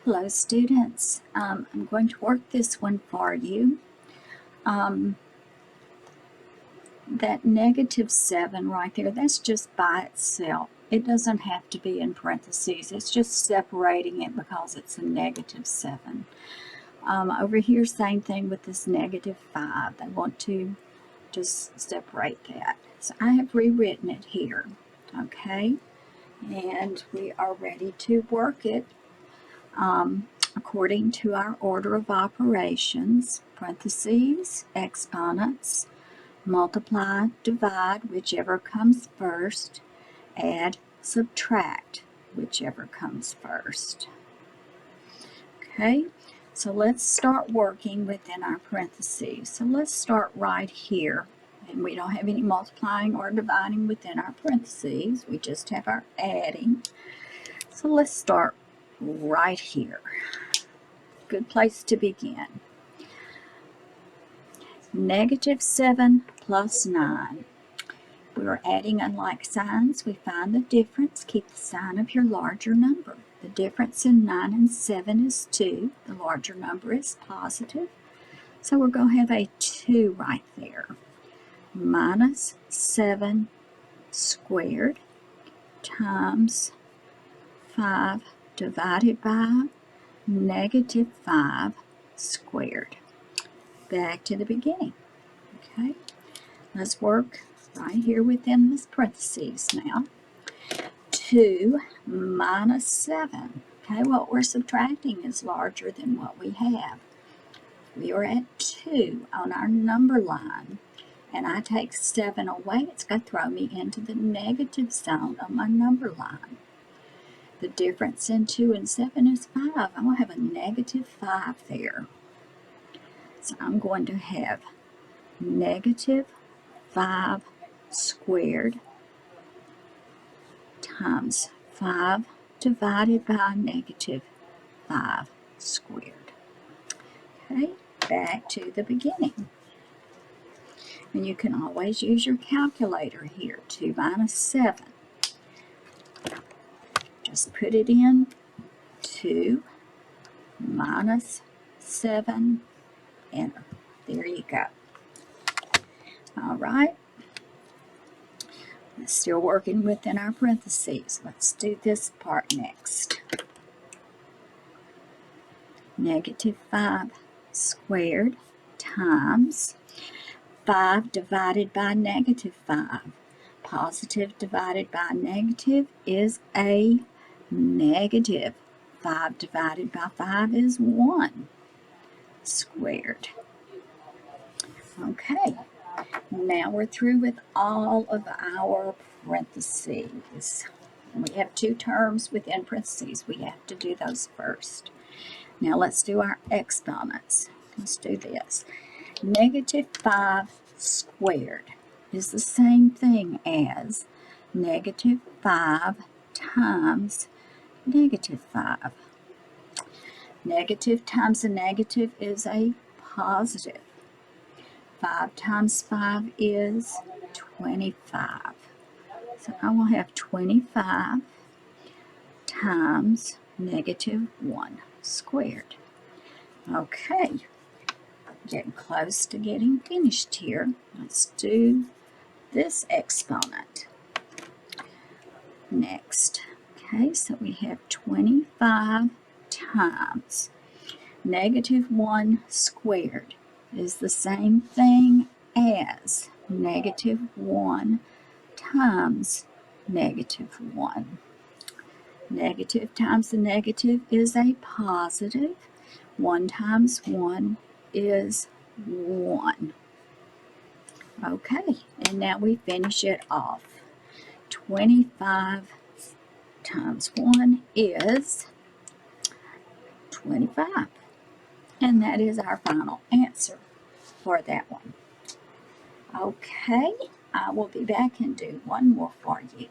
Hello students, I'm going to work this one for you. That -7 right there, that's just by itself. It doesn't have to be in parentheses. It's just separating it because it's a -7. Over here, same thing with this -5. They want to just separate that. So I have rewritten it here, okay? And we are ready to work it. According to our order of operations, parentheses, exponents, multiply, divide, whichever comes first, add, subtract, whichever comes first. Okay, so let's start working within our parentheses. So let's start right here. And we don't have any multiplying or dividing within our parentheses. We just have our adding. So let's start right here. Good place to begin. -7 plus 9. We are adding unlike signs. We find the difference. Keep the sign of your larger number. The difference in 9 and 7 is 2. The larger number is positive. So we're going to have a 2 right there. -7 squared times 5 divided by -5 squared. Back to the beginning. Okay, let's work right here within this parentheses now. 2 minus 7. Okay, what we're subtracting is larger than what we have. We are at 2 on our number line, and I take 7 away. It's going to throw me into the negative zone on my number line. The difference in 2 and 7 is 5. I'm going to have a -5 there. So I'm going to have -5 squared times 5 divided by -5 squared. Okay, back to the beginning. And you can always use your calculator here. 2 minus 7. Just put it in. 2 minus 7. Enter. There you go. All right. Still working within our parentheses. Let's do this part next. -5 squared times 5 divided by -5. Positive divided by negative is a negative. 5 divided by 5 is 1 squared. Okay, now we're through with all of our parentheses. We have 2 terms within parentheses. We have to do those first. Now let's do our exponents. Let's do this. -5 squared is the same thing as -5 times -5. Negative times a negative is a positive. 5 times 5 is 25. So I will have 25 times -1 squared. Okay, getting close to getting finished here. Let's do this exponent next. Okay, so we have 25 times -1 squared is the same thing as -1 times -1. Negative times the negative is a positive. 1 times 1 is 1. Okay, and now we finish it off. 25 times 1 is 25. And that is our final answer for that one. Okay, I will be back and do one more for you.